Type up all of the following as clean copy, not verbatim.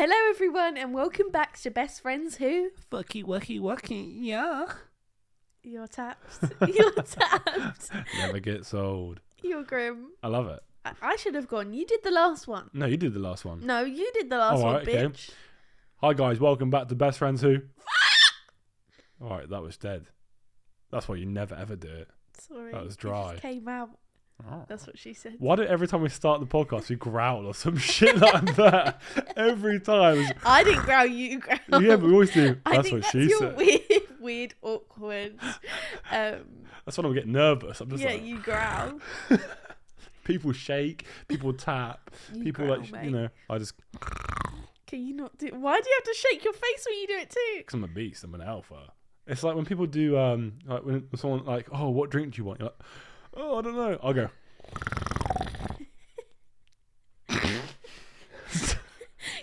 Hello everyone and welcome back to Best Friends Who? Fucky wucky wucky, yeah. You're tapped. You're tapped. Never gets old. You're grim. I love it. I should have gone. You did the last one. No, you did the last one. No, you did the last one, bitch. Okay. Hi guys, welcome back to Best Friends Who. Alright, that was dead. That's why you never ever do it. Sorry. That was dry. It just came out. Oh. That's what she said. Why do every time we start the podcast we growl or some shit like that? Every time. I didn't growl, you growl. Yeah, but we always do. That's what that's she your said. Weird, awkward. That's when I get nervous. I'm just yeah, like, you growl. people shake, people tap, people growl, like, mate. you know, I just. Can you not do? Why do you have to shake your face when you do it too? Because I'm a beast. I'm an alpha. It's like when people do, like when someone like, oh, what drink do you want? You're like, oh, I don't know. I'll go.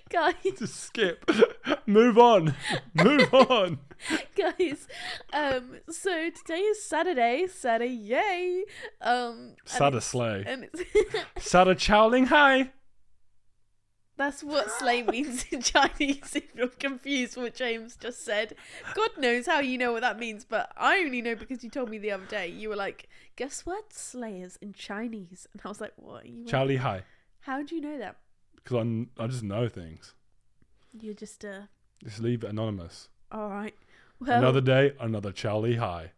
Guys, Just skip. Move on. Move on. guys. So today is Saturday. Yay. Sada slay. And it's Sada chowling hi. that's what slay means in Chinese. If you're confused what James just said, God knows how you know what that means, but I only know because you told me the other day. You were like, "Guess what? Slay is in Chinese," and I was like, "What?" Chowly hi. How do you know that? Because I just know things. You're just Just leave it anonymous. all right. Well, Another day, another chowly hi.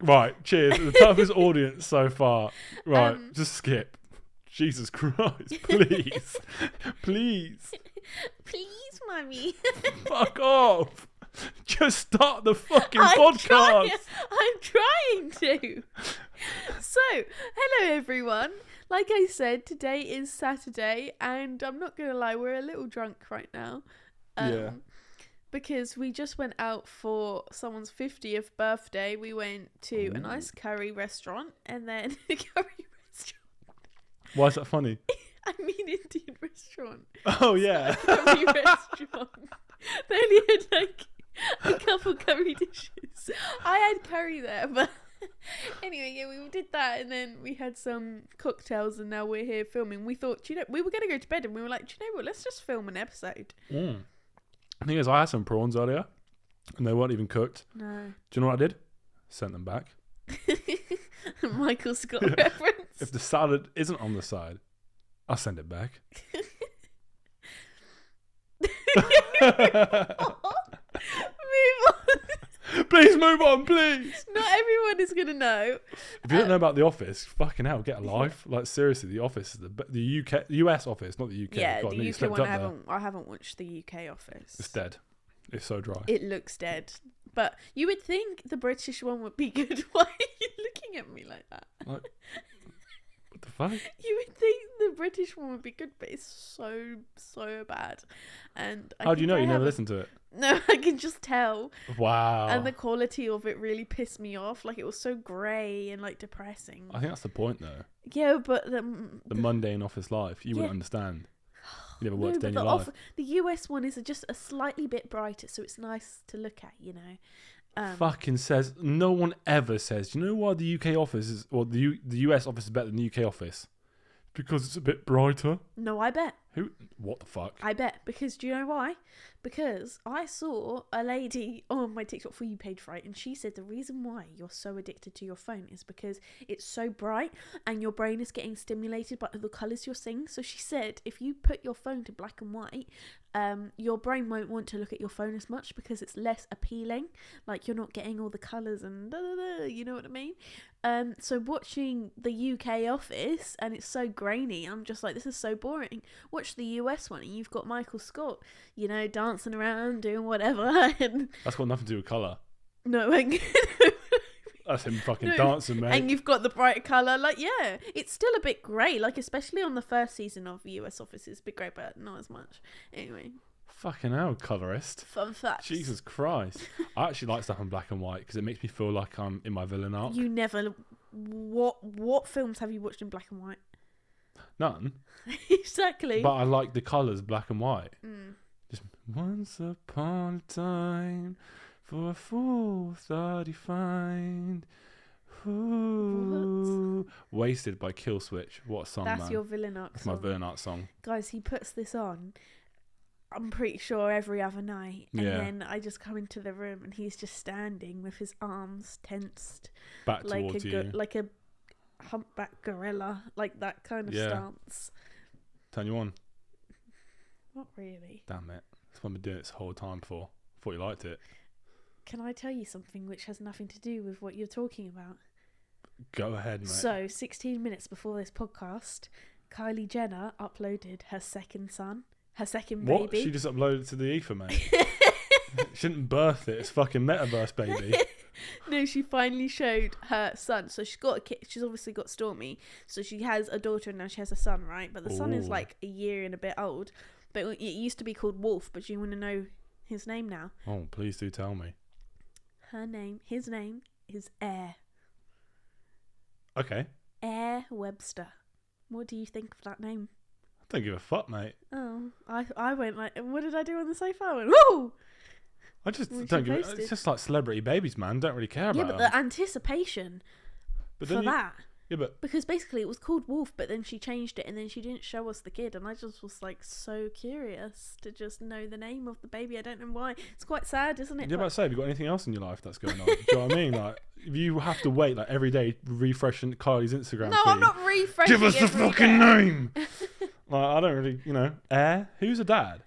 Right, cheers. The toughest audience so far. Right, just skip. Jesus Christ, please. Please. please, mummy. Fuck off. Just start the fucking podcast. I'm trying to. So, hello everyone. Like I said, today is Saturday, and I'm not gonna lie, we're a little drunk right now. Yeah. Because we just went out for someone's 50th birthday. We went to a nice curry restaurant, and then a curry restaurant. Why is that funny? I mean Indian restaurant. Oh, yeah. Curry restaurant. They only had like a couple curry dishes. I had curry there, but anyway, yeah, we did that, and then we had some cocktails, and now we're here filming. We thought, we were going to go to bed, and we were like, do you know what, let's just film an episode. The thing is, I had some prawns earlier, and they weren't even cooked. No. Do you know what I did? Sent them back. Michael Scott reference. If the salad isn't on the side, I'll send it back. Move on. Please move on, please. Not everyone is going to know. If you don't know about The Office, fucking hell, get a life. Like, seriously, The Office is the US Office, not the UK. Yeah, God, the UK one, I haven't watched the UK Office. It's dead. It's so dry. It looks dead. But you would think the British one would be good. Why are you looking at me like that? Like, what the fuck? You would think the British one would be good, but it's so bad. And How do you know? You never listened to it? No, I can just tell. Wow. And the quality of it really pissed me off. Like, it was so grey and like depressing. I think that's the point, though. Yeah, but the mundane office life. You wouldn't understand. You never worked a day in your life. The US one is just a slightly bit brighter, so it's nice to look at, you know. Fucking says, no one ever says, do you know why the UK office is, or the US office is better than the UK office? Because it's a bit brighter. No, I bet. What the fuck? I bet. Because do you know why? Because I saw a lady on my TikTok For You page, right? And she said the reason why you're so addicted to your phone is because it's so bright and your brain is getting stimulated by the colours you're seeing. So she said if you put your phone to black and white, your brain won't want to look at your phone as much because it's less appealing. Like, you're not getting all the colours and you know what I mean? So watching the UK Office, and it's so grainy, I'm just like, this is so boring. Watch the US one, and you've got Michael Scott, you know, dancing around, doing whatever. And That's got nothing to do with colour. no, That's him fucking dancing, mate. And you've got the bright colour. Like, yeah, it's still a bit grey. Like, especially on the first season of US Office, it's a bit grey, but not as much. Anyway. Fucking hell, colourist. Fun facts. Jesus Christ. I actually like stuff in black and white because it makes me feel like I'm in my villain arc. You never... What films have you watched in black and white? None. Exactly. But I like the colours black and white. Just once upon a time, for a fool thought he find. Ooh. Wasted by Kill Switch. What a song, That's man. your villain arc That's song. my villain art song. Guys, he puts this on, I'm pretty sure, every other night. And Yeah. then I just come into the room and he's just standing with his arms tensed. Back like towards a you. like a humpback gorilla. Like that kind of Yeah. stance. Turn you on. Not really. Damn it. That's what I've been doing it this whole time for. Thought you liked it. Can I tell you something which has nothing to do with what you're talking about? Go ahead, mate. So, 16 minutes before this podcast, Kylie Jenner uploaded her second What? baby. She just uploaded it to the ether, mate. She didn't birth it. It's fucking metaverse, baby. No, she finally showed her son. So she's got a kid. She's obviously got Stormy. So she has a daughter and now she has a son, right? But the son is Ooh. like a year and a bit old. But it used to be called Wolf. But do you want to know his name now? Oh, please do tell me. His name is Air. Okay. Air Webster. What do you think of that name? I don't give a fuck, mate. Oh, I went like, what did I do on the sofa? I went, woo! I just When don't she give. posted. It's just like celebrity babies, man. Don't really care Yeah, about but them. the anticipation But for then you, that. yeah, but Because basically it was called Wolf, but then she changed it and then she didn't show us the kid. And I just was like so curious to just know the name of the baby. I don't know why. It's quite sad, isn't it? you're about to say, have you got anything else in your life that's going on? Do you know what I mean? Like, if you have to wait like every day refreshing Kylie's Instagram No, feed. I'm not refreshing. Give us the every fucking day. name. Like, I don't really, Air. Who's a dad?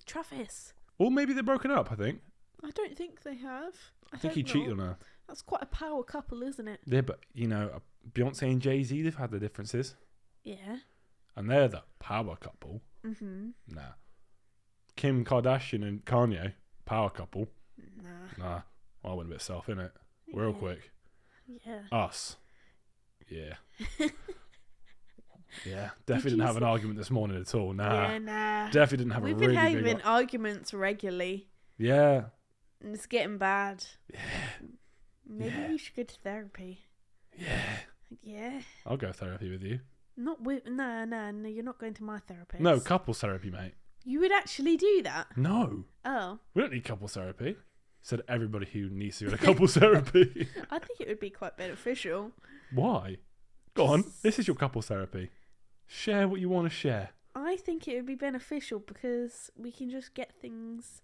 Travis. Or maybe they're broken up. I think. I don't think they have. I think he cheated on her. That's quite a power couple, isn't it? Yeah, but Beyonce and Jay-Z, they've had their differences, Yeah. and they're the power couple. Mm-hmm. Nah. Kim Kardashian and Kanye, power couple. Nah. Well, I went a bit self, innit? Real Yeah. quick. Yeah. Us. Yeah. Yeah. Definitely didn't have an argument this morning at all. Nah. Yeah, nah. Definitely didn't have We've a been really having big... arguments regularly, Yeah. and it's getting bad. Yeah. Maybe Yeah. you should go to therapy. Yeah. Yeah. I'll go therapy with you. Not with no, you're not going to my therapist. No, couples therapy, mate. You would actually do that? No. Oh, We don't need couples therapy. Said everybody who needs to go to couples therapy. I think it would be quite beneficial. Why? Go on. This is your couples therapy. Share what you want to share. I think it would be beneficial because we can just get things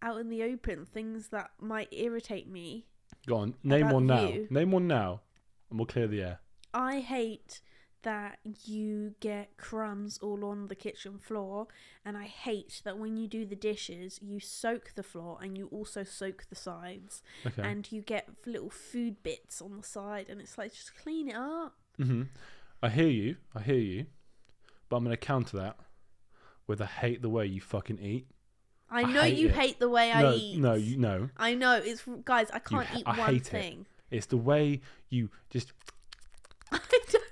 out in the open, things that might irritate me. Go on. Name About one now. you. Name one now. And we'll clear the air. I hate that you get crumbs all on the kitchen floor, and I hate that when you do the dishes you soak the floor and you also soak the sides, Okay. and you get little food bits on the side, and it's like, just clean it up. I hear you. But I'm going to counter that with I hate the way you fucking eat. I know you hate the way I eat. No, you know. I know, it's, guys, I can't eat I one hate it. thing. It's the way you just... I don't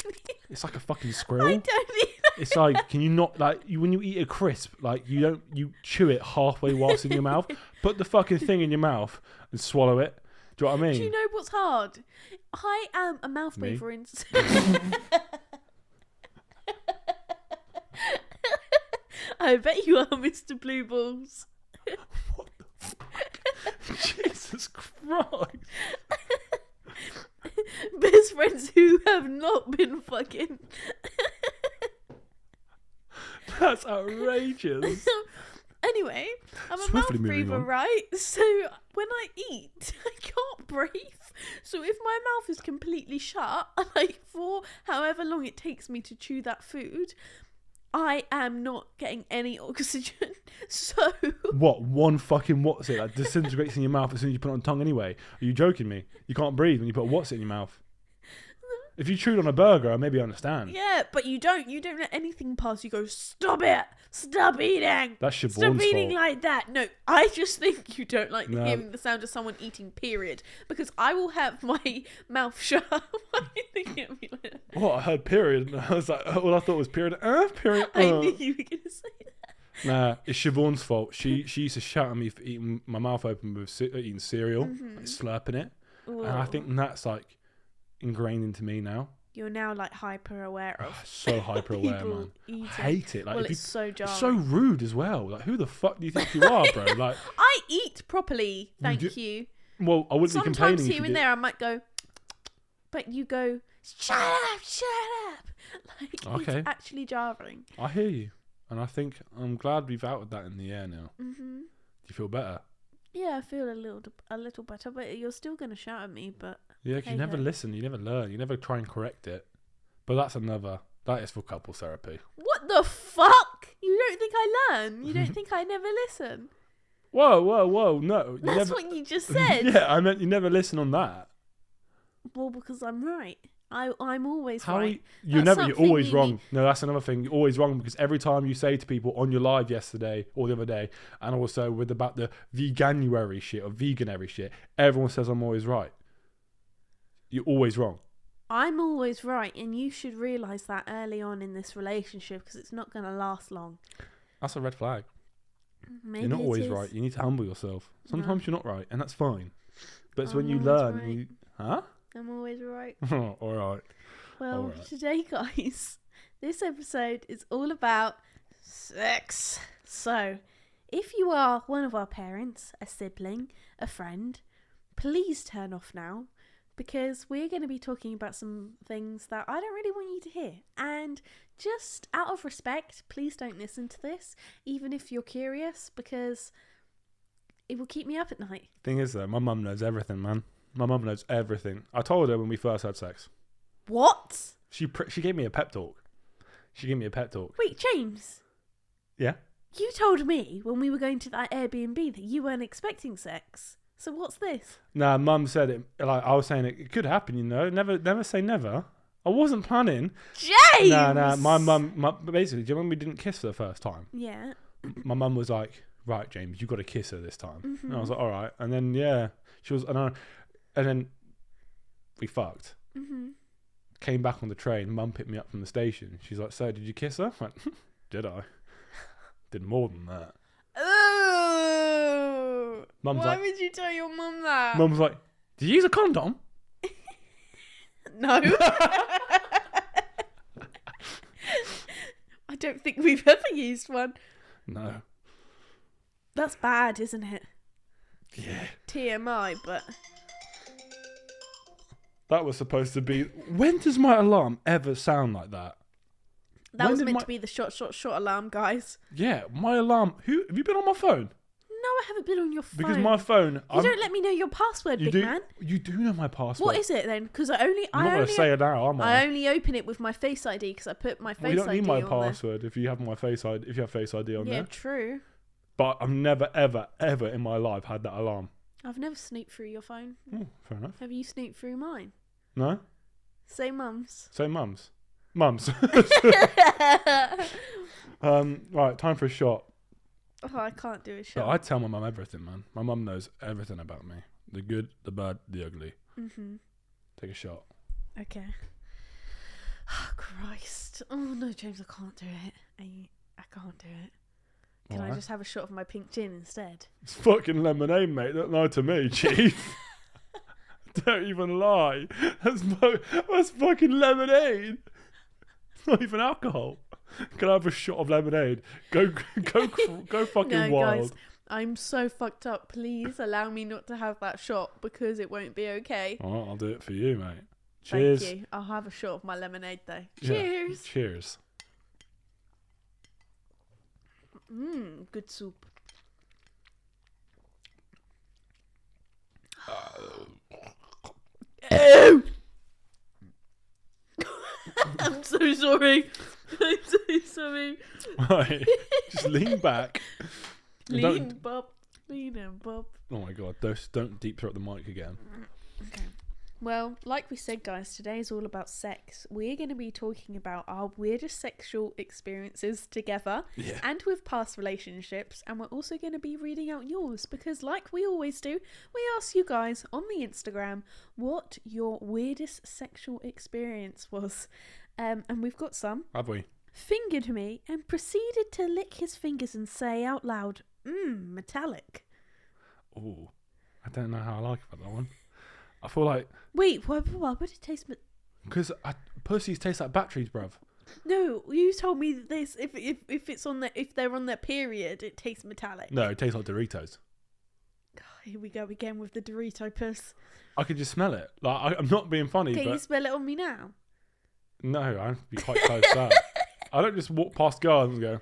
It's like a fucking I squirrel. don't eat. It's like, can you not, like, when you eat a crisp, like, you chew it halfway whilst in your mouth. Put the fucking thing in your mouth and swallow it. Do you know what I mean? Do you know what's hard? I am a mouth Me? breather. I bet you are, Mr. Blue Balls. What the fuck? Jesus Christ. Best friends who have not been fucking. That's outrageous. Anyway, I'm a Swiftly mouth moving breather, on. right? So when I eat, I can't breathe. So if my mouth is completely shut, like for however long it takes me to chew that food, I am not getting any oxygen. So What? One fucking what's it? That disintegrates in your mouth as soon as you put it on tongue anyway? Are you joking me? You can't breathe when you put a what's it in your mouth. If you chewed on a burger, maybe I understand. yeah, but you don't let anything pass. You go, stop it, stop eating. That's Stop Siobhan's eating fault. like that. No, I just think you don't like No. hearing the sound of someone eating, period. Because I will have my mouth shut. Why are you looking at me like that? What? I heard period. And I was like, all I thought was period. Period. I knew you were going to say that. Nah, it's Siobhan's fault. She used to shout at me for eating my mouth open with eating cereal, like slurping it. And I Whoa. think that's like ingrained into me now. You're now like hyper aware of So hyper aware, people man. eating. I hate it. Like, Well, if it's so jarring. it's so rude as well. Like, who the fuck do you think you are, bro? Like, I eat properly, thank do- you. Well, I wouldn't be complaining Sometimes if you here and did. there I might go, but you go, shut up. Like, Okay. it's actually jarring. I hear you. And I think I'm glad we've outed that in the air now. Mm-hmm. Do you feel better? Yeah, I feel a little better, but you're still going to shout at me, but... Yeah, 'cause you never Hey-ho. listen. You never learn. You never try and correct it. But that is for couples therapy. What the fuck? You don't think I learn? You don't think I never listen? Whoa. No. You That's never, what you just said. yeah, I meant you never listen on that. Well, because I'm right. I'm always How right. you're That's you're something always you wrong. need- No, that's another thing. You're always wrong because every time you say to people on your live yesterday or the other day, and also with about the veganuary shit or veganary shit, everyone says I'm always right. You're always wrong. I'm always right, and you should realise that early on in this relationship because it's not going to last long. That's a red flag. Maybe You're not it always is. right. You need to humble yourself. Sometimes you're not right, and that's fine. But it's when I'm you always learn. right. You, huh? I'm always right. All right. Well, Alright. today, guys, this episode is all about sex. So, if you are one of our parents, a sibling, a friend, please turn off now because we're going to be talking about some things that I don't really want you to hear. And just out of respect, please don't listen to this, even if you're curious, because it will keep me up at night. Thing is, though, my mum knows everything, man. My mum knows everything. I told her when we first had sex. What? She gave me a pep talk. Wait, James. Yeah. You told me when we were going to that Airbnb that you weren't expecting sex. So what's this? Nah, Mum said it. Like I was saying, it could happen. You know, never say never. I wasn't planning. James! Nah. My mum, basically, do you remember we didn't kiss for the first time? Yeah. My mum was like, "Right, James, you got to kiss her this time." Mm-hmm. And I was like, "All right." And then yeah, she was, and then we fucked. Mm-hmm. Came back on the train. Mum picked me up from the station. She's like, "So, did you kiss her?" I went, "Did I?" Did more than that. Oh! Mum's Why like- would you tell your mum that? Mum was like, "Did you use a condom?" No. I don't think we've ever used one. No. That's bad, isn't it? Yeah. TMI, but... That was supposed to be. When does my alarm ever sound like that? That When was did meant my- to be the shot alarm, guys. Yeah, my alarm. Have you been on my phone? No, I haven't been on your phone. Because my phone. You don't let me know your password, You big do. man. You do know my password. What is it then? Because I'm not going to say it now, am I? I only open it with my Face ID because I put my Face Well, you don't ID need my on there. password if you have my Face ID. If you have Face ID on Yeah, there. true. But I've never, ever, ever in my life had that alarm. I've never snooped through your phone. Oh, fair enough. Have you snooped through mine? No. Say mums. So mums. Right, time for a shot. Oh, I can't do a But shot. I tell my mum everything, man. My mum knows everything about me. The good, the bad, the ugly. Mm-hmm. Take a shot. Okay. Oh, Christ. Oh, no, James, I can't do it. I can't do it. Can I Why? just have a shot of my pink gin instead? It's fucking lemonade, mate. Don't lie to me, chief. Don't even lie. That's fucking lemonade. It's not even alcohol. Can I have a shot of lemonade? Go fucking No, wild. guys, I'm so fucked up. Please allow me not to have that shot because it won't be okay. All right, I'll do it for you, mate. Cheers. Thank you. I'll have a shot of my lemonade though. Yeah, Cheers. Cheers. Good soup. I'm so sorry. I'm so sorry. Right. Just lean back. And don't- Lean, Bob. Lean and Bob. Oh my god, don't deep throat the mic again. Okay. Well, like we said, guys, today is all about sex. We're going to be talking about our weirdest sexual experiences together Yeah. and with past relationships. And we're also going to be reading out yours because, like we always do, we ask you guys on the Instagram what your weirdest sexual experience was. And we've got some. Have we? Fingered me and proceeded to lick his fingers and say out loud, metallic. Oh, I don't know how I like about that one. I feel like Wait, why would it taste... because pussies taste like batteries, bruv. No, you told me that this. If it's on if they're on their period, it tastes metallic. No, it tastes like Doritos. God, Here we go again with the Dorito puss. I could just smell it. Like I'm not being funny, Can you but smell it on me now? no, I have to be quite close to that. I don't just walk past girls and go,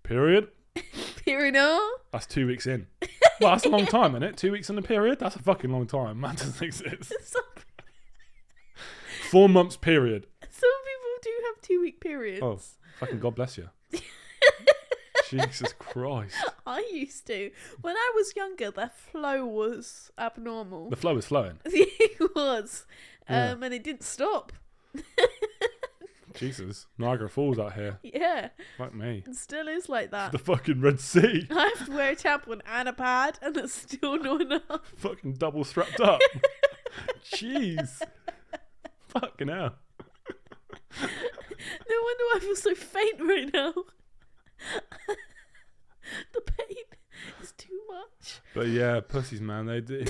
period. Period. That's 2 weeks in. Well, that's a long time, isn't it? 2 weeks in a period? That's a fucking long time. Man doesn't exist. 4 months period. Some people do have 2-week periods. Oh, fucking God bless you. Jesus Christ. I used to. When I was younger, the flow was abnormal. The flow is flowing. It was. Yeah. And it didn't stop. Jesus. Niagara Falls out here. Yeah. Fuck me. It still is like that. The fucking Red Sea. I have to wear a tampon and a pad, and it's still not enough. Fucking double strapped up. Jeez. Fucking hell. No wonder why I feel so faint right now. The pain is too much. But yeah, pussies, man, they do.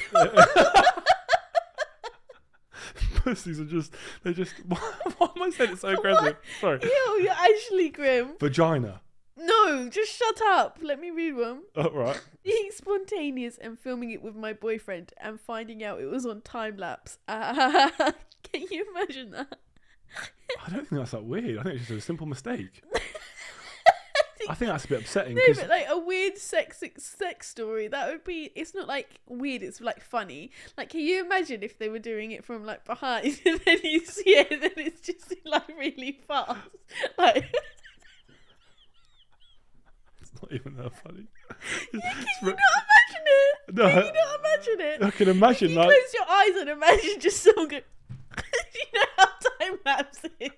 Pussies are just, they're just, why am I saying it so aggressive? Sorry. Ew, you're actually grim. Vagina. No, just shut up. Let me read one. Oh, right. Being spontaneous and filming it with my boyfriend and finding out it was on time lapse. Can you imagine that? I don't think that's that weird. I think it's just a simple mistake. I think that's a bit upsetting. No, 'cause but like a weird sex story, that would be, it's not like weird, it's like funny. Like, can you imagine if they were doing it from like behind and then you see it and then it's just like really fast? Like, it's not even that funny. can you not imagine it? No, Can you not imagine it? I can imagine, If you like, close your eyes and imagine just someone go, you know how time lapse is.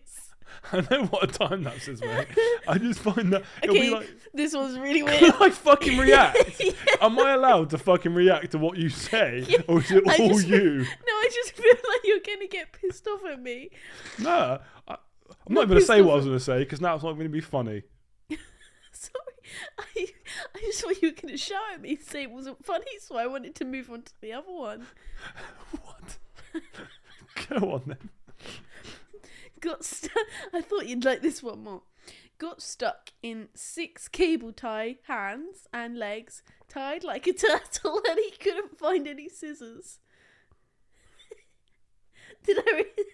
I know what a time lapse is, mate. I just find that it'll Okay, be like, this one's really weird. can I fucking react? Yeah. Am I allowed to fucking react to what you say? Yeah, Or is it I all just- you? No, I just feel like you're gonna get pissed off at me. No, I'm not Not even going to pissed say what I off was going to say because now it's not going to be funny. Sorry, I just thought you were gonna shout at me and say it wasn't funny, so I wanted to move on to the other one. What? Go on then. I thought you'd like this one more. Got stuck in 6 cable tie hands and legs, tied like a turtle, and he couldn't find any scissors. Did I read?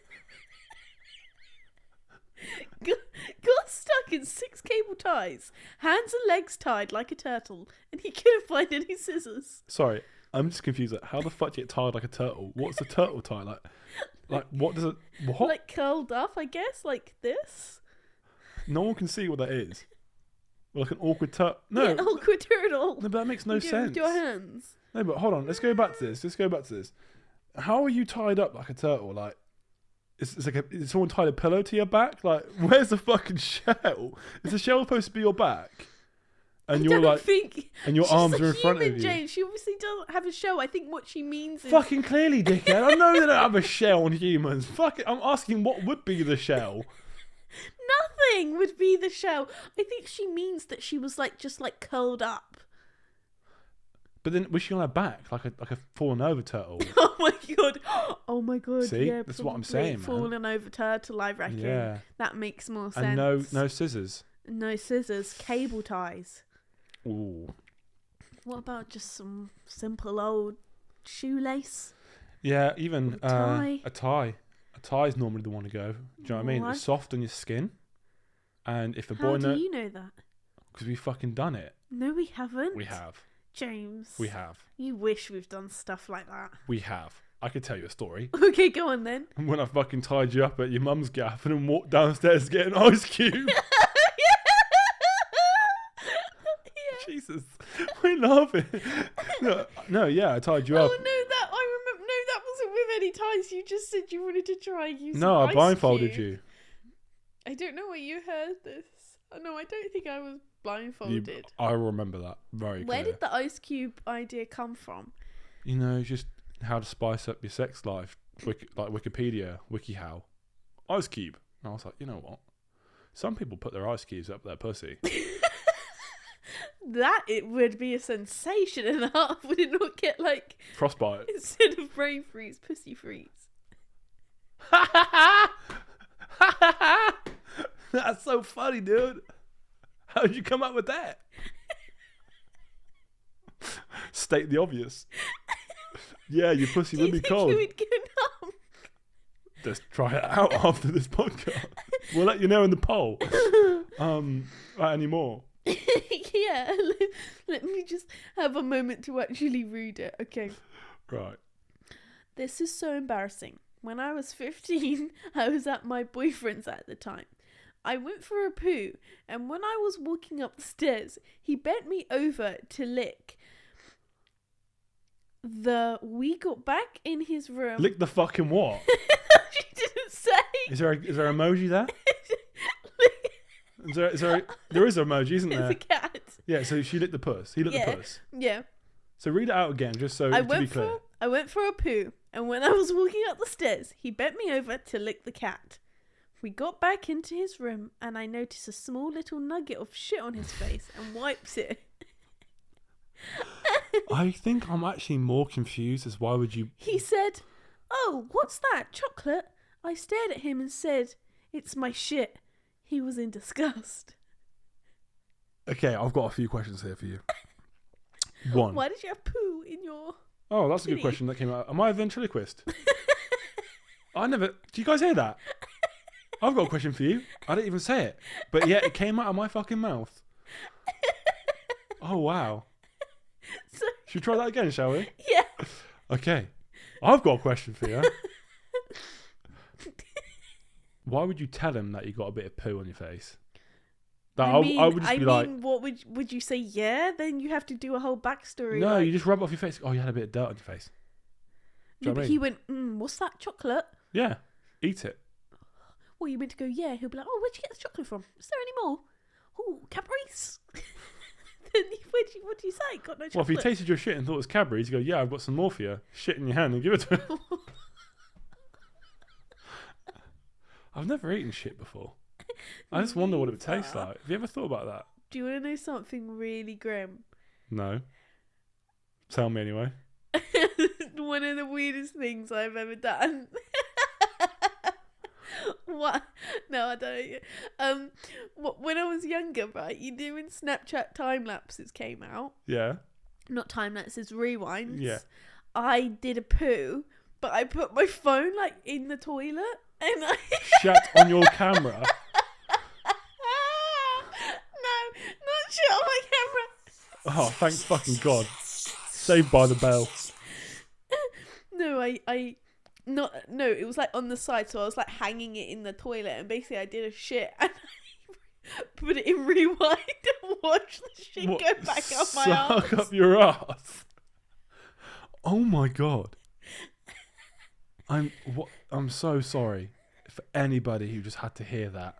Got stuck in 6 cable ties, hands and legs tied like a turtle, and he couldn't find any scissors. Sorry, I'm just confused. Like, how the fuck do you get tied like a turtle? What's a turtle tie like? Like what does it? What? Like curled up, I guess, like this. No one can see what that is. Like an awkward turtle. No, Yeah, awkward turtle. no, but that makes no You do it sense. with your hands. No, but hold on. Let's go back to this. Let's go back to this. How are you tied up like a turtle? Like, it's like is someone tied a pillow to your back? Like, where's the fucking shell? Is the shell supposed to be your back? And you're like, and your she's arms a are in front of human, you. Jane. She obviously doesn't have a shell. I think what she means is Fucking clearly, dickhead. I know they don't have a shell on humans. Fuck it. I'm asking what would be the shell. nothing would be the shell. I think she means that she was like just like curled up. But then was she on her back like a fallen over turtle? Oh my god! Oh my god! See? yeah, That's what I'm probably saying, man. Fallen over turtle, I reckon. Yeah. That makes more sense. And no scissors. No scissors, cable ties. Ooh. What about just some simple old shoelace? Yeah, even A tie. a tie. A tie is normally the one to go. Do you know what I mean? Why? It's soft on your skin. And if a How boy do you know that? because we fucking done it. No, we haven't. We have. James. We have. You wish we've done stuff like that. We have. I could tell you a story. Okay, go on then. When I fucking tied you up at your mum's gaff and then walked downstairs to get an ice cube. Jesus. We love it. No, yeah, I tied you Oh up. no, that I remember. No, that wasn't with any ties. You just said you wanted to try and use. No, an I ice blindfolded cube. you. I don't know where you heard this. Oh no, I don't think I was blindfolded. I remember that very Where clear. did the ice cube idea come from? You know, just how to spice up your sex life. Like Wikipedia, WikiHow. Ice cube. And I was like, you know what? Some people put their ice cubes up their pussy. That it would be a sensation and a half. Would it not get like Frostbite. instead of brain freeze, pussy freeze? That's so funny, dude. How'd you come up with that? State the obvious. Yeah, your pussy Do you would be think cold. you would go numb? Just try it out after this podcast. We'll let you know in the poll. Any more? Yeah, let me just have a moment to actually read it. Okay. Right. This is so embarrassing. When I was 15, I was at my boyfriend's at the time. I went for a poo, and when I was walking up the stairs, he bent me over to lick. We got back in his room. Lick the fucking what? She didn't say. Is there an emoji there? There is an emoji, isn't there? It's a cat. Yeah, so she licked the puss. He licked Yeah. the puss. Yeah. So read it out again, just so to be clear. I went for a poo, and when I was walking up the stairs, he bent me over to lick the cat. We got back into his room, and I noticed a small little nugget of shit on his face and wipes it. I think I'm actually more confused as why would you... He said, "Oh, what's that? Chocolate?" I stared at him and said, "It's my shit." He was in disgust. Okay, I've got a few questions here for you. One. Why did you have poo in your... Oh, that's a good kitty? question that came out. Am I a ventriloquist? Do you guys hear that? I've got a question for you. I didn't even say it. But yeah, it came out of my fucking mouth. Oh, wow. So, Should we try that again, shall we? yeah. Okay. I've got a question for you. Why would you tell him that you got a bit of poo on your face? That I would just be like... what would you say? Yeah, then you have to do a whole backstory. No, like, you just rub it off your face. Oh, you had a bit of dirt on your face. Do no, you know what but I he mean? went, what's that, chocolate? Yeah. Eat it. Well, you meant to go, yeah. He'll be like, oh, where'd you get the chocolate from? Is there any more? Oh, Cadbury's. Then what do you say? Got no chocolate. Well, if he tasted your shit and thought it was Cadbury's, you go, yeah, I've got some more for you. Shit in your hand and give it to him. I've never eaten shit before. I just wonder what it would taste like. Have you ever thought about that? Do you want to know something really grim? No. Tell me anyway. One of the weirdest things I've ever done. What? No, I don't. When I was younger, right? You do when Snapchat time lapses came out. Yeah. Not time lapses, rewinds. Yeah. I did a poo, but I put my phone like in the toilet, and I Shat on your camera. no, not shit on my camera. Oh, thank fucking God. Saved by the bell. No, no, it was like on the side, so I was like hanging it in the toilet, and basically I did a shit and I put it in rewind and watched the shit go back up my ass. Suck up your ass. Oh my God. I'm so sorry for anybody who just had to hear that.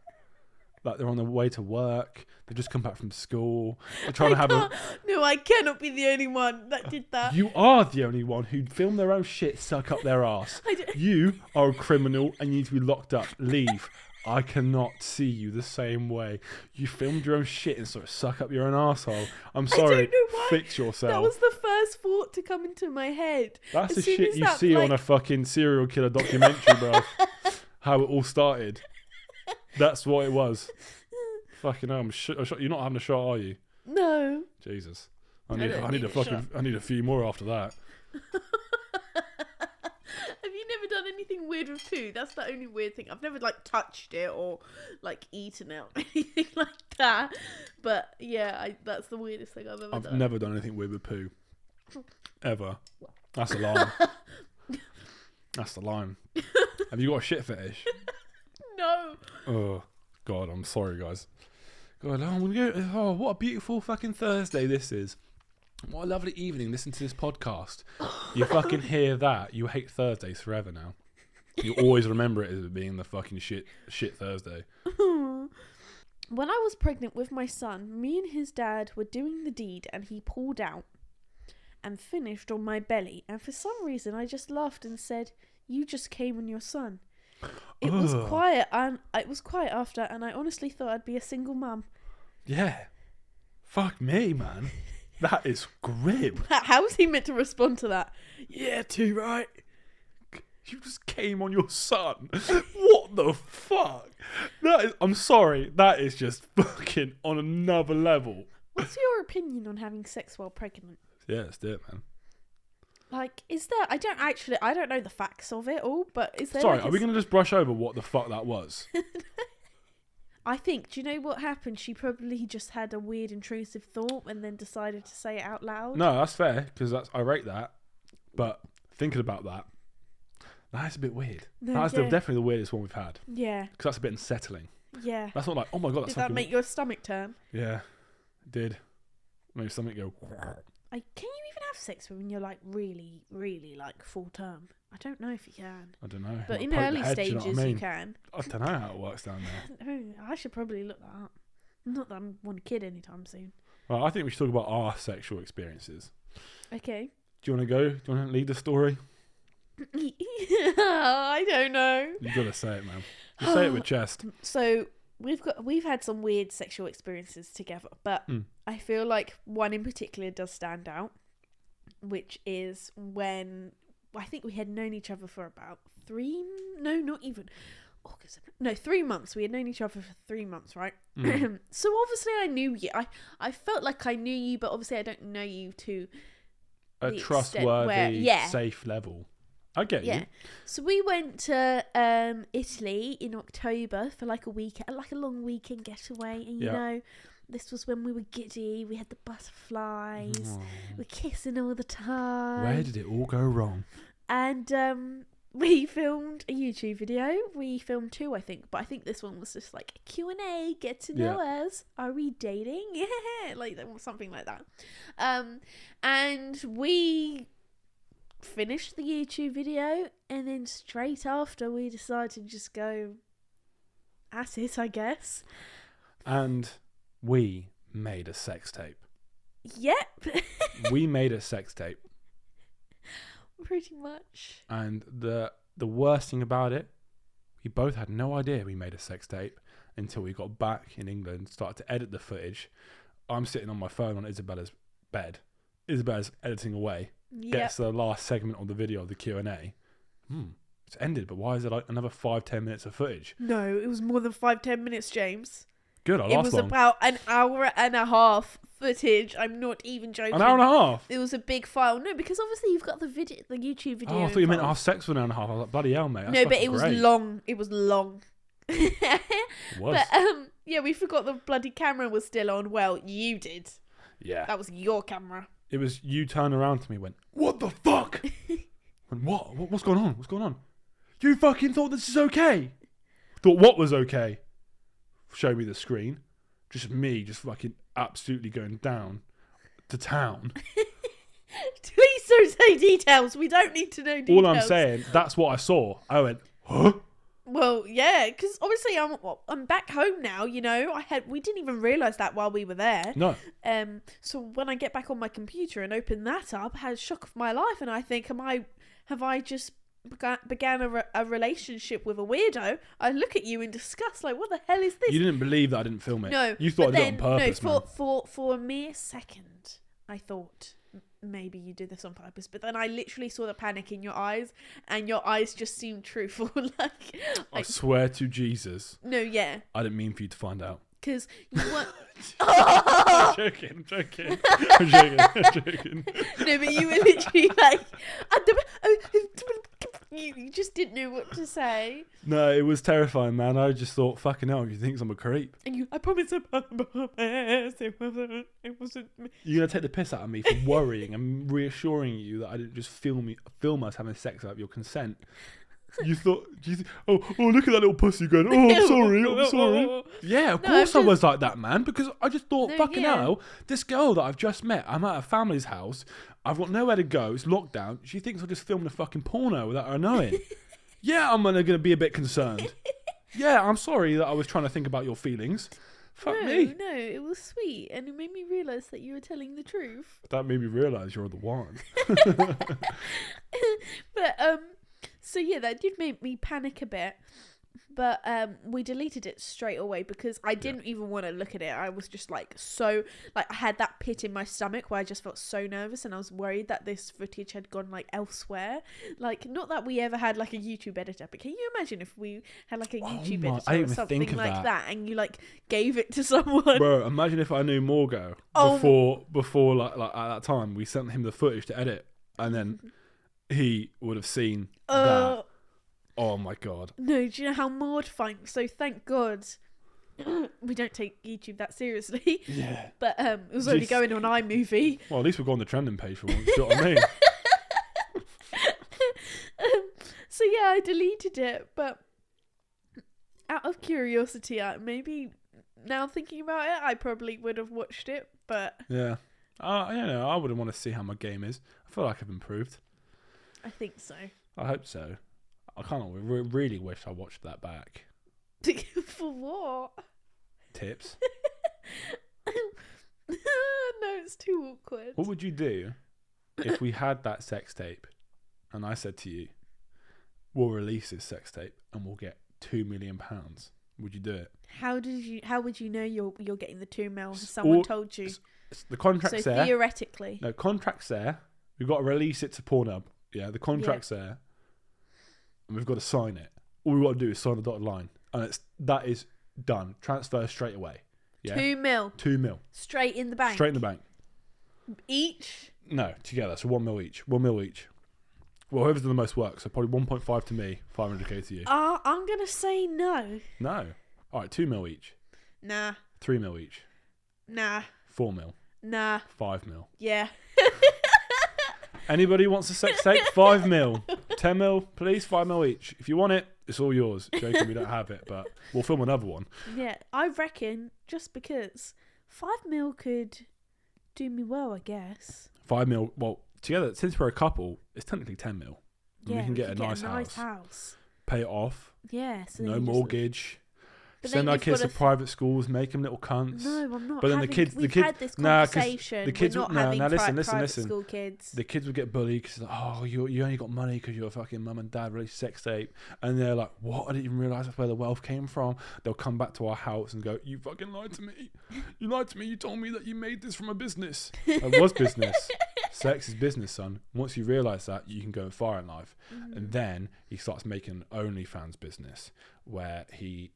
Like they're on their way to work, they've just come back from school, they're trying to have a... No, I cannot be the only one that did that. You are the only one who filmed their own shit suck up their ass. You are a criminal and you need to be locked up. Leave. I cannot see you the same way. You filmed your own shit and sort of suck up your own asshole. I'm sorry. I don't know why. Fix yourself. That was the first thought to come into my head. That's the As soon shit as you that, see like... on a fucking serial killer documentary, bro. How it all started. That's what it was. Fucking hell, you're not having a shot, are you? No. Jesus. I I need a few more after that. Have you never done anything weird with poo? That's the only weird thing. I've never like touched it or like eaten it or anything like that. But yeah, that's the weirdest thing I've ever done. I've never done anything weird with poo. Ever. That's a line. That's the line. Have you got a shit fetish? No. Oh, God, I'm sorry, guys. God, I'm gonna go. Oh, what a beautiful fucking Thursday this is. What a lovely evening. Listen to this podcast. You fucking hear that. You hate Thursdays forever now. You always remember it as being the fucking shit Thursday. When I was pregnant with my son, me and his dad were doing the deed and he pulled out and finished on my belly. And for some reason, I just laughed and said, "You just came on your son." It was quiet, and it was quiet after, and I honestly thought I'd be a single mum. Yeah. Fuck me, man. That is grim. How was he meant to respond to that? Yeah, too right. You just came on your son. What the fuck? I'm sorry. That is just fucking on another level. What's your opinion on having sex while pregnant? Yeah, let's do it, man. Like, is there? I don't know the facts of it all, but is there? Sorry, like are we going to just brush over what the fuck that was? I think. Do you know what happened? She probably just had a weird, intrusive thought and then decided to say it out loud. No, that's fair, because I rate that. But thinking about that's a bit weird. No, That's yeah. definitely the weirdest one we've had. Yeah. Because that's a bit unsettling. Yeah. That's not like, oh my god, that's Did that fucking... make your stomach turn? Yeah, it did. Maybe something go... Can you even have sex when you're like really, really like full term? I don't know if you can. I don't know. But Like in poke the early head, do you know stages, what I you mean? can. I don't know how it works down there. I should probably look that up. Not that I want a kid anytime soon. Well, I think we should talk about our sexual experiences. Okay. Do you want to go? Do you want to lead the story? I don't know. You got to say it, man. You say it with chest. So we've had some weird sexual experiences together, but I feel like one in particular does stand out, which is when I think we had known each other for about 3 months. We had known each other for 3 months, right? So obviously I knew you. I felt like I knew you, but obviously I don't know you to A the extent trustworthy, where- safe level. I get you. Yeah. So we went to Italy in October for like a week, like a long weekend getaway, and you know, this was when we were giddy. We had the butterflies. We're kissing all the time. Where did it all go wrong? And we filmed a YouTube video. We filmed 2, I think, but I think this one was just like a Q&A, get to know us. Are we dating? Yeah, like something like that. And we finished the YouTube video, and then straight after we decided to just go at it, I guess. And we made a sex tape. Yep. We made a sex tape. Pretty much. And the worst thing about it, we both had no idea we made a sex tape until we got back in England, started to edit the footage. I'm sitting on my phone on Isabella's bed. Isabella's editing away. Gets to the last segment of the video of the Q&A. It's ended, but why is it like another 5-10 minutes of footage? No, it was more than 5-10 minutes, James. Good, It was about an hour and a half footage. I'm not even joking. An hour and a half? It was a big file. No, because obviously you've got the YouTube video. Oh, I thought you meant have sex for an hour and a half. I was like, bloody hell, mate. No, but it was long. It was long. It was. But yeah, we forgot the bloody camera was still on. Well, you did. Yeah. That was your camera. It was you turned around to me and went, what the fuck? Went, what? What's going on? What's going on? You fucking thought this is okay? Thought what was okay? Show me the screen. Just me, just fucking absolutely going down to town. Please don't say details. We don't need to know details. All I'm saying, that's what I saw. I went, huh? Well, yeah, because obviously I'm back home now. You know, we didn't even realise that while we were there. No. So when I get back on my computer and open that up, I had a shock of my life, and I think, have I just began a relationship with a weirdo? I look at you in disgust, like, what the hell is this? You didn't believe that I didn't film it. No, You thought I did it on purpose, man. For a mere second, I thought maybe you did this on purpose, but then I literally saw the panic in your eyes, and your eyes just seemed truthful. I swear to Jesus. No, yeah. I didn't mean for you to find out. Because you weren't... I'm joking. I'm joking. No, but you were literally like... You just didn't know what to say. No, it was terrifying, man. I just thought, fucking hell, you think I'm a creep? And I promise it wasn't me. You're going to take the piss out of me for worrying and reassuring you that I didn't just film us having sex without your consent. You thought, oh, look at that little pussy going, oh, I'm sorry. Yeah, of course I was like that, man, because I just thought, fucking hell, this girl that I've just met, I'm at a family's house, I've got nowhere to go, it's lockdown, she thinks I just filmed a fucking porno without her knowing. Yeah, I'm going to be a bit concerned. Yeah, I'm sorry that I was trying to think about your feelings. Fuck me. No, it was sweet, and it made me realise that you were telling the truth. That made me realise you're the one. But, so yeah, that did make me panic a bit, but we deleted it straight away because I didn't even want to look at it. I was just like I had that pit in my stomach where I just felt so nervous, and I was worried that this footage had gone like elsewhere. Like, not that we ever had like a YouTube editor, but can you imagine if we had like a YouTube editor or something like that, and you like gave it to someone? Bro, imagine if I knew Morgo before like at that time we sent him the footage to edit, and then he would have seen Uh, that. Oh my god. No, do you know how mortifying? So thank God we don't take YouTube that seriously. Yeah. But it was only Just- going on iMovie. Well, at least we've got on the trending page for once. Do you know what I mean? So yeah, I deleted it, but out of curiosity, maybe now thinking about it, I probably would have watched it, but Yeah. I wouldn't want to see how my game is. I feel like I've improved. I think so. I hope so. I kind of really wish I watched that back. For what? Tips. No, it's too awkward. What would you do if we had that sex tape and I said to you, we'll release this sex tape and we'll get £2 million? Would you do it? How would you know you're getting the 2 mil? Has someone told you? The contract's So there. theoretically. No, contract's there. We've got to release it to Pornhub. Yeah, the contract's there. And we've got to sign it. All we've got to do is sign the dotted line. And that is done. Transfer straight away. Yeah. 2 mil. 2 mil. Straight in the bank. Straight in the bank. Each? No, together. So 1 mil each. 1 mil each. Well, whoever's done the most work. So probably 1.5 to me, 500k to you. I'm going to say no. No. All right, 2 mil each. Nah. 3 mil each. Nah. 4 mil. Nah. 5 mil. Yeah. Anybody wants a sex tape? 5 mil. 10 mil, please. 5 mil each. If you want it, it's all yours. Joking, we don't have it, but we'll film another one. Yeah, I reckon just because 5 mil could do me well, I guess. 5 mil. Well, together, since we're a couple, it's technically 10 mil. And Yeah, we can get a nice nice house. house. Pay it off. Yeah, so No then you just- mortgage. But Send then our you've kids to gotta private schools. Make them little cunts. No, I'm not. But then We've had this nah, 'cause conversation. the kids We're not would- nah, having nah, listen, private listen. school kids. The kids would get bullied because, oh, you only got money because your fucking mum and dad released sex tape. And they're like, what? I didn't even realise that's where the wealth came from. They'll come back to our house and go, you fucking lied to me. You lied to me. You told me that you made this from a business. It was business. Sex is business, son. Once you realise that, you can go far in life. And then he starts making an OnlyFans business where he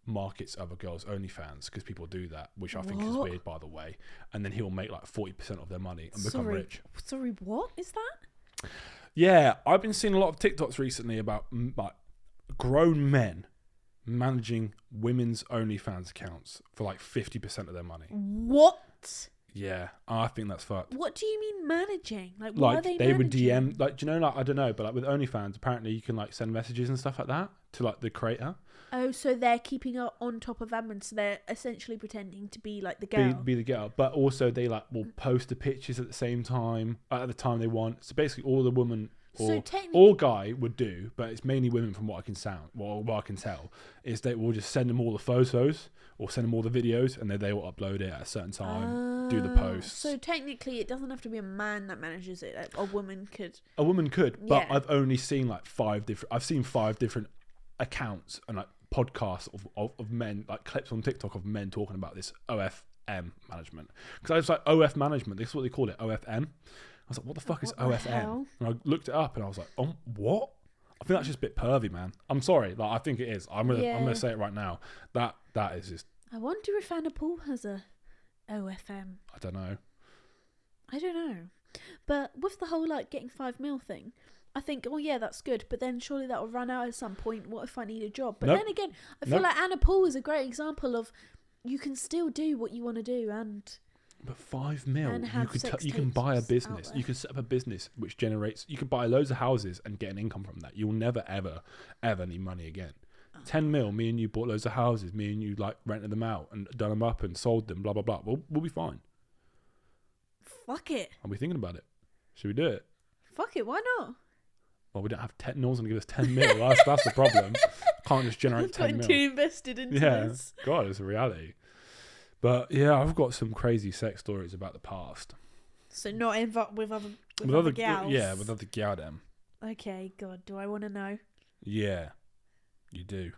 markets other girls' OnlyFans because people do that, which I think is What? weird, by the way. And then he'll make like 40% of their money and become rich. Sorry, what is that? Yeah, I've been seeing a lot of TikToks recently about like grown men managing women's OnlyFans accounts for like 50% of their money. What? Yeah, I think that's fucked. What do you mean managing? Like, what are Like they they would managing? DM, like, do you know, like, I don't know, but like with OnlyFans, apparently you can like send messages and stuff like that to like the creator. Oh, so they're keeping on top of them, and so they're essentially pretending to be like the girl. Be the girl, but also they like will post the pictures at the same time at the time they want. So basically, all the woman or all guy would do, but it's mainly women from what I can what I can tell, is they will just send them all the photos or send them all the videos, and then they will upload it at a certain time, do the posts. So technically, it doesn't have to be a man that manages it. Like, a woman could. A woman could, but Yeah. I've only seen like 5 different. I've seen 5 different accounts and like podcasts of men, like clips on TikTok of men talking about this OFM management. Because I was like, OF management, this is what they call it, OFM. I was like, what the fuck is What the OFM? hell? And I looked it up and I was like, oh, what? I think that's just a bit pervy, man. I'm sorry, like I think it is. I'm gonna say it right now. That is just, I wonder if Anna Paul has a OFM. I don't know. I don't know. But with the whole like getting 5 mil thing, I think, oh yeah, that's good. But then surely that will run out at some point. What if I need a job? But Nope. then again, I feel Nope. like Anna Paul is a great example of you can still do what you want to do and But 5 mil, And you have could sex you can buy a tapes business. out You there. can set up a business which generates. You can buy loads of houses and get an income from that. You'll never ever need money again. 10 mil, me and you bought loads of houses. Me and you like rented them out and done them up and sold them. Blah blah blah. We'll be fine. fuck it. Are we thinking about it? Should we do it? Fuck it, why not? Well, we don't have 10. No one's gonna give us 10 mil. That's the problem. Can't just generate I've 10 gotten mil. too invested into Yeah, this. God, it's a reality. But yeah, I've got some crazy sex stories about the past. So not involved with other gals. Yeah, with other gal them. Okay, God, do I want to know? Yeah, you do.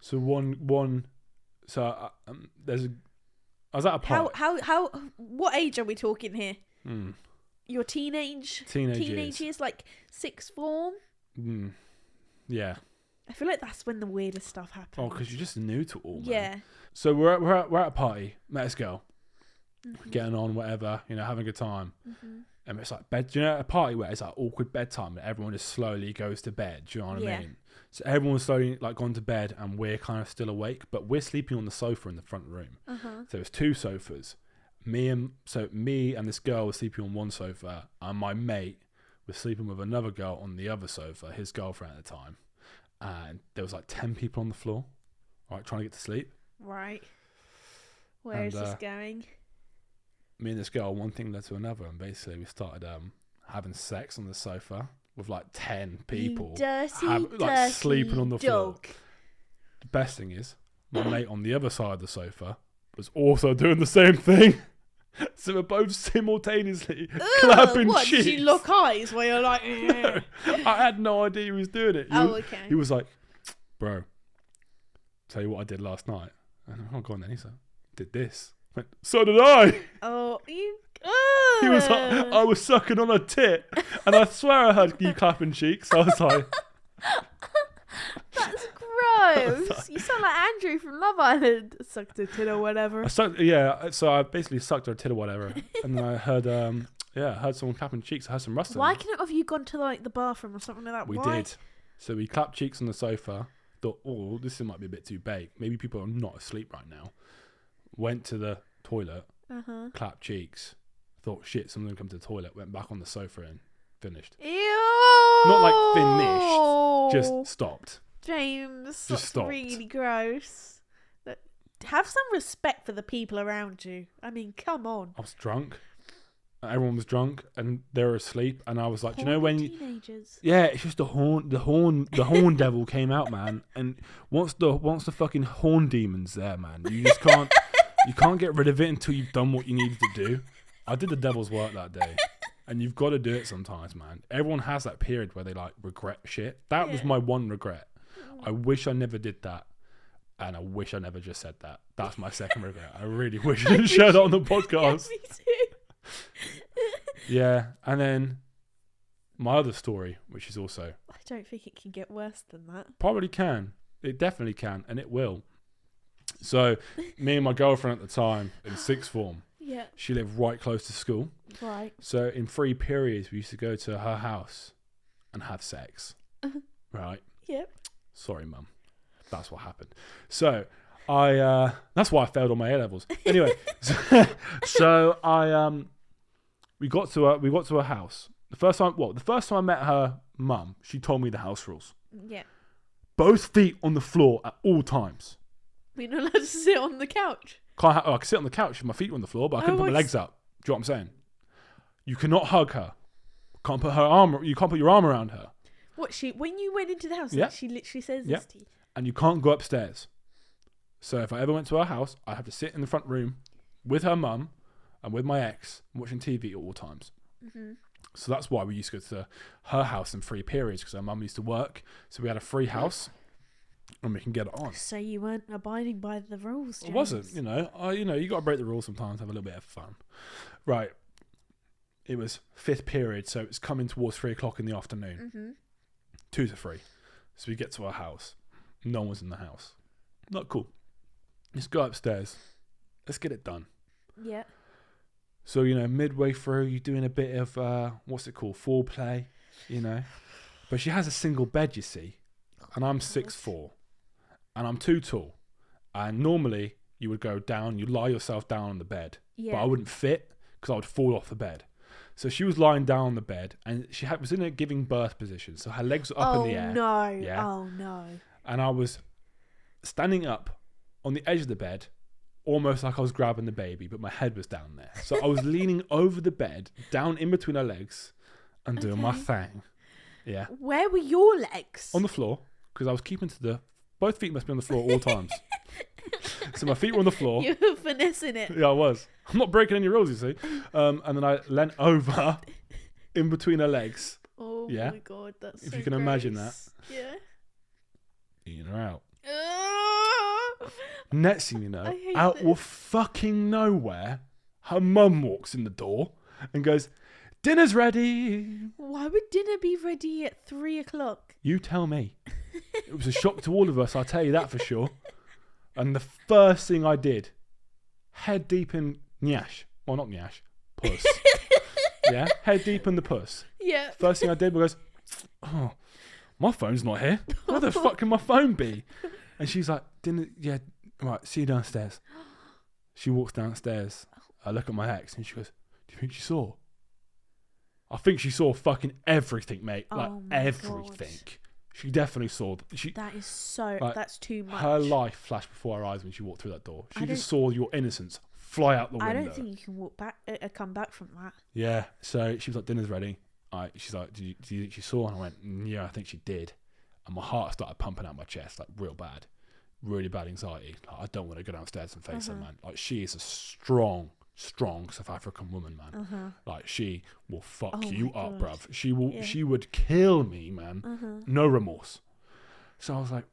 So one. So there's a. I was at a party. How? What age are we talking here? Mm, Your teenage teenage years. years, like sixth form. Yeah. I feel like that's when the weirdest stuff happens. Oh, because you're just new to it all. Man. yeah. So we're at a party. Met this girl. getting on, whatever, having a good time. And it's like bed, a party where it's like awkward bedtime and everyone just slowly goes to bed. Do you know what I mean? So everyone's slowly like gone to bed and we're kind of still awake, but we're sleeping on the sofa in the front room. So it's 2 sofas. Me and this girl were sleeping on one sofa, and my mate was sleeping with another girl on the other sofa, his girlfriend at the time. And there was like 10 people on the floor, right, trying to get to sleep. Right. Where is this going? Me and this girl, one thing led to another, and basically we started having sex on the sofa with like 10 people, dirty sleeping on the floor. dog. The best thing is, my mate on the other side of the sofa was also doing the same thing. So we're both simultaneously clapping what, cheeks. Did you lock eyes while you're like... No, I had no idea he was doing it. Okay. He was like, bro, tell you what I did last night. And I'm like, go on then. He said, did this. I went, so did I. Oh, you... He was like, I was sucking on a tit. And I swear I heard you clapping cheeks. I was like... That's gross. You sound like Andrew from Love Island. Sucked a tit or whatever. So I basically sucked her tit or whatever. And then I heard, heard someone clapping cheeks. I heard some rustling. Why couldn't have you gone to like the bathroom or something like that? We did. So we clapped cheeks on the sofa. Thought, oh, this might be a bit too big. Maybe people are not asleep right now. Went to the toilet. Clapped cheeks. Thought, shit, someone's going to come to the toilet. Went back on the sofa and finished. Ew. Not like finished. Just stopped. James, Just stopped. Really gross. Have some respect for the people around you. I mean, come on. I was drunk. Everyone was drunk and they were asleep. And I was like, do you know when teenagers. Yeah, it's just the horn devil came out, man. And once the fucking horn demon's there, man, you just can't you can't get rid of it until you've done what you needed to do. I did the devil's work that day. And you've got to do it sometimes, man. Everyone has that period where they like regret shit. That was my one regret. I wish I never did that. And I wish I never just said that. That's my second regret. I really wish I didn't share that on the podcast. Yeah, me too. Yeah. And then my other story, which is also... I don't think it can get worse than that. Probably can. It definitely can. And it will. So me and my girlfriend at the time in 6th form, she lived right close to school. Right. So in 3 periods, we used to go to her house and have sex. Right? Yep. Sorry, Mum. That's what happened. So that's why I failed on my A-levels. Anyway, we got to her house. The first time I met her mum, she told me the house rules. Yeah. Both feet on the floor at all times. We're not allowed to sit on the couch. I can sit on the couch with my feet on the floor, but I couldn't put my legs up. Do you know what I'm saying? You cannot hug her. You can't put your arm around her. When you went into the house, she literally says this to you. And you can't go upstairs. So if I ever went to her house, I'd have to sit in the front room with her mum and with my ex watching TV at all times. So that's why we used to go to her house in 3 periods, because her mum used to work. So we had a free house and we can get it on. So you weren't abiding by the rules, James. It wasn't, you got to break the rules sometimes, have a little bit of fun. Right. It was 5th period, so it's coming towards 3 o'clock in the afternoon. 2 to 3. So we get to our house. No one was in the house. Not cool. Let's go upstairs. Let's get it done. Yeah. So, midway through, you're doing a bit of, what's it called? Foreplay, But she has a single bed, you see. And I'm 6'4". And I'm too tall. And normally, you would go down, you lie yourself down on the bed. Yeah. But I wouldn't fit, because I would fall off the bed. So she was lying down on the bed, and she was in a giving birth position. So her legs were up in the air. No. Yeah. Oh, no. And I was standing up on the edge of the bed, almost like I was grabbing the baby, but my head was down there. So I was leaning over the bed, down in between her legs, and doing my thing. Yeah. Where were your legs? On the floor, because I was keeping both feet must be on the floor at all times. So my feet were on the floor. You were finessing it. Yeah, I was. I'm not breaking any rules, you see. And then I leant over in between her legs. Oh my God, that's if you can imagine that. Yeah. In or out. Next thing you know, out of fucking nowhere, her mum walks in the door and goes, "Dinner's ready." Why would dinner be ready at 3 o'clock? You tell me. It was a shock to all of us, I'll tell you that for sure. And the first thing I did, head deep in Nyash, Well, not Nyash. Puss. Yeah? Head deep in the puss. Yeah. First thing I did was, oh, my phone's not here. Where the fuck can my phone be? And she's like, right, see you downstairs. She walks downstairs. I look at my ex and she goes, do you think she saw? I think she saw fucking everything, mate. Like, everything. God. She definitely saw. That is so... Like, that's too much. Her life flashed before her eyes when she walked through that door. She just saw your innocence fly out the window. I don't think you can come back from that. Yeah. So she was like, dinner's ready. She's like, do you think she saw? And I went, yeah, I think she did. And my heart started pumping out my chest, like real bad. Really bad anxiety. Like, I don't want to go downstairs and face her, man. Like, she is a strong South African woman, man. Like, she will fuck you up, bruv. She will. Yeah. She would kill me, man. No remorse. So I was like,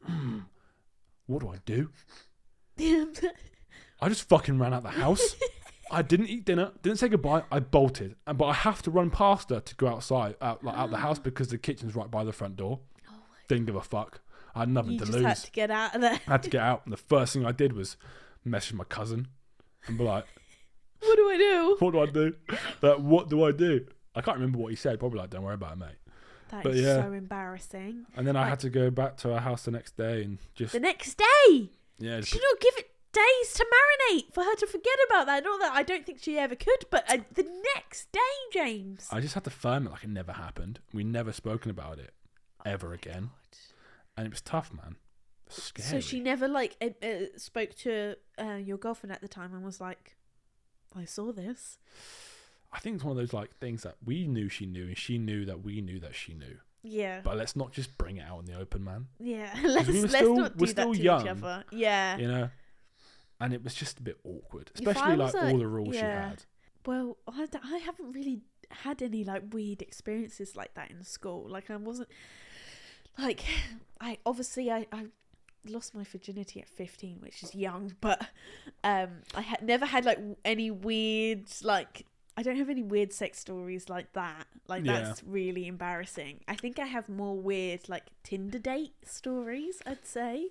what do I do? I just fucking ran out the house. I didn't eat dinner, didn't say goodbye. I bolted, but I have to run past her to go outside, out the house, because the kitchen's right by the front door. Didn't give a fuck. I had nothing to lose. You just had to get out of there. I had to get out, and the first thing I did was message my cousin and be like, what do I do? What do I do? What do I do? I can't remember what he said. Probably like, don't worry about it, mate. That is so embarrassing. And then I had to go back to our house the next day and just... The next day? Yeah. Should not give it days to marinate for her to forget about that. Not that I don't think she ever could, but the next day, James. I just had to firm it like it never happened. We never spoken about it ever again. God. And it was tough, man. Scary. So she never spoke to your girlfriend at the time and was like, I saw this. I think it's one of those like things that we knew she knew, and she knew that we knew that she knew. Yeah. But let's not just bring it out in the open, man. Yeah. Let's not do that to young, each other. Yeah. You know? And it was just a bit awkward, especially like all the rules she had. Well, I haven't really had any like weird experiences like that in school. Like, I wasn't like, I lost my virginity at 15, which is young, but I had never had like any weird, like, I don't have any weird sex stories like that. Like, that's really embarrassing. I think I have more weird like Tinder date stories, I'd say.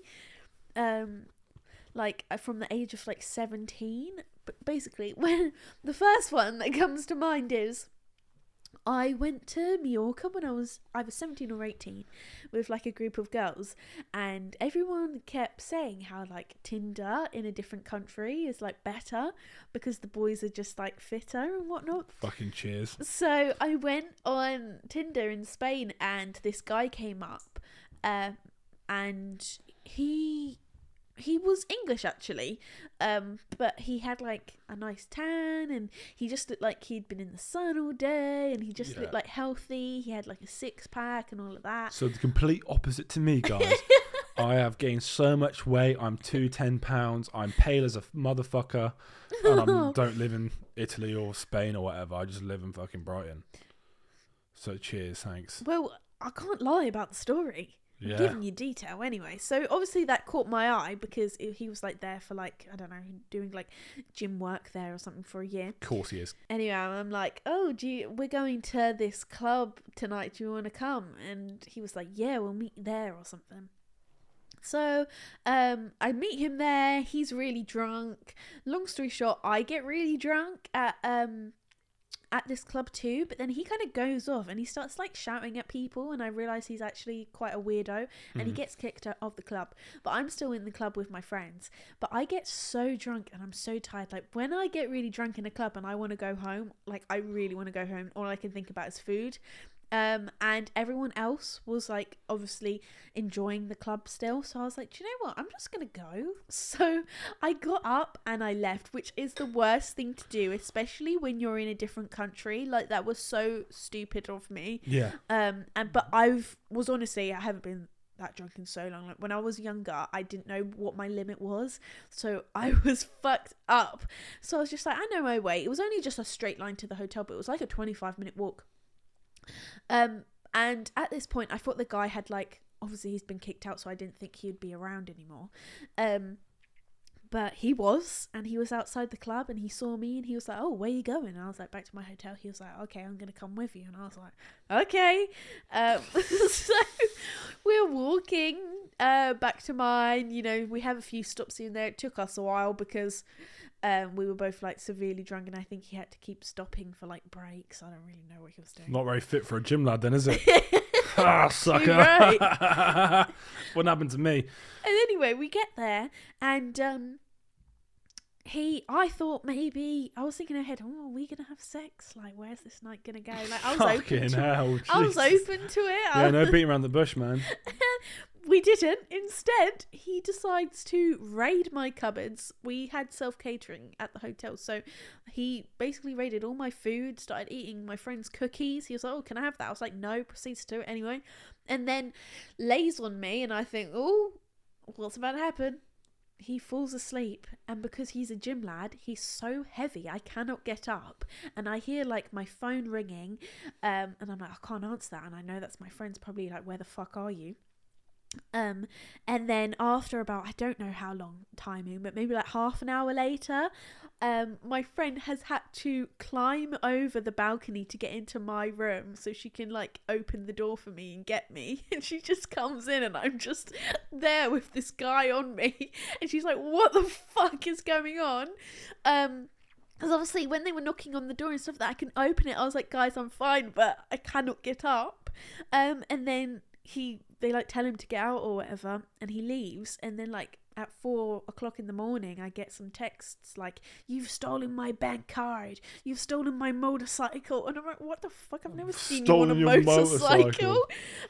Like from the age of like 17. But basically, when the first one that comes to mind is, I went to Mallorca when I was either 17 or 18 with like a group of girls, and everyone kept saying how like Tinder in a different country is like better because the boys are just like fitter and whatnot. Fucking cheers. So I went on Tinder in Spain, and this guy came up, and he was English actually, but he had like a nice tan, and he just looked like he'd been in the sun all day, and he just looked like healthy. He had like a 6-pack and all of that. So the complete opposite to me, guys. I have gained so much weight. I'm 210 pounds. I'm pale as a motherfucker, and I don't live in Italy or Spain or whatever. I just live in fucking Brighton. So cheers, thanks. Well, I can't lie about the story. I'm giving you detail anyway. So obviously that caught my eye because he was like there for like, I don't know, doing like gym work there or something for a year. Of course he is. Anyway, I'm like, oh, we're going to this club tonight. Do you want to come? And he was like, yeah, we'll meet there or something. So I meet him there. He's really drunk. Long story short, I get really drunk at this club too, but then he kind of goes off and he starts like shouting at people, and I realise he's actually quite a weirdo, and he gets kicked out of the club, but I'm still in the club with my friends. But I get so drunk and I'm so tired. Like, when I get really drunk in a club and I want to go home, like I really want to go home, all I can think about is food. And everyone else was like obviously enjoying the club still, so I was like, do you know what, I'm just gonna go. So I got up and I left, which is the worst thing to do, especially when you're in a different country. Like, that was so stupid of me. But I haven't been that drunk in so long. Like, when I was younger, I didn't know what my limit was, so I was fucked up. So I was just like, I know my way. It was only just a straight line to the hotel, but it was like a 25-minute walk. And at this point I thought the guy had like, obviously he's been kicked out, so I didn't think he'd be around anymore. But he was outside the club, and he saw me and he was like, oh, where are you going? And I was like, back to my hotel. He was like, okay, I'm gonna come with you. And I was like, okay. So we're walking back to mine. You know, we have a few stops in there. It took us a while because We were both like severely drunk, and I think he had to keep stopping for like breaks. I don't really know what he was doing. Not very fit for a gym lad, then, is it? Sucker. Too right. What happened to me? And anyway, we get there, and I thought maybe, I was thinking ahead, oh, are we going to have sex? Like, where's this night going to go? Like, I was Fucking hell. I was Jesus. open to it. Yeah, no beating around the bush, man. We didn't. Instead, he decides to raid my cupboards. We had self-catering at the hotel, so he basically raided all my food, started eating my friend's cookies. He was like, oh, can I have that? I was like, no, proceeds to do it anyway. And then lays on me, and I think, oh, what's about to happen? He falls asleep, and because he's a gym lad, he's so heavy I cannot get up, and I hear like my phone ringing, and I'm like, I can't answer that, and I know that's my friend's probably like, where the fuck are you? And then after about, I don't know how long timing, but maybe like half an hour later, my friend has had to climb over the balcony to get into my room so she can like open the door for me and get me. And she just comes in, and I'm just there with this guy on me, and she's like, what the fuck is going on? Because obviously when they were knocking on the door and stuff that I can open it, I was like, guys, I'm fine, but I cannot get up. And then they like tell him to get out or whatever, and he leaves. And then like at 4:00 in the morning, I get some texts like, you've stolen my bank card, you've stolen my motorcycle, and I'm like, what the fuck, I've never seen you on a motorcycle.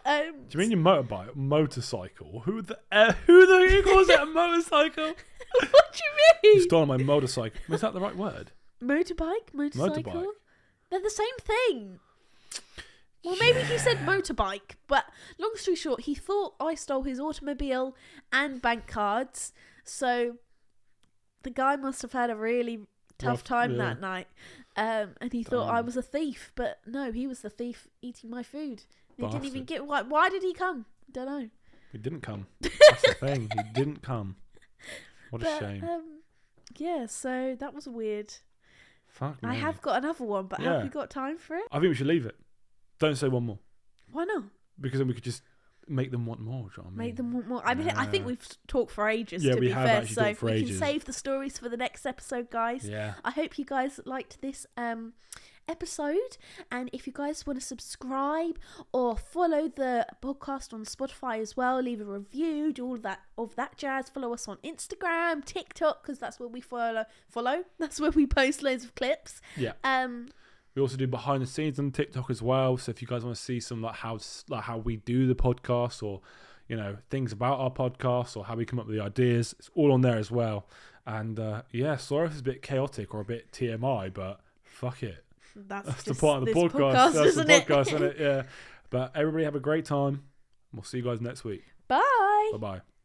Do you mean your motorbike? Motorcycle? Who the who calls it a motorcycle? What do you mean? You stole my motorcycle. Is that the right word? Motocycle? They're the same thing. Well, maybe he said motorbike, but long story short, he thought I stole his automobile and bank cards. So the guy must have had a really tough time that night. And he thought I was a thief, but no, he was the thief eating my food. He didn't even get why did he come? Don't know. He didn't come. That's the thing. He didn't come. What a shame. Yeah, so that was weird. Fuck me. I have got another one, but have we got time for it? I think we should leave it. Don't say one more. Why not? Because then we could just make them want more. Do you know what I mean? Make them want more. I mean, I think we've talked for ages, yeah, to be fair. So we ages. can save the stories for the next episode, guys. Yeah. I hope you guys liked this episode. And if you guys want to subscribe or follow the podcast on Spotify as well, leave a review, do all of that jazz. Follow us on Instagram, TikTok, because that's where we follow. That's where we post loads of clips. Yeah. We also do behind the scenes on TikTok as well. So if you guys want to see some like how we do the podcast, or things about our podcast, or how we come up with the ideas, it's all on there as well. And sorry if it's a bit chaotic or a bit TMI, but fuck it. That's the part of the podcast. That's the podcast, isn't it? Yeah. But everybody have a great time. We'll see you guys next week. Bye. Bye-bye.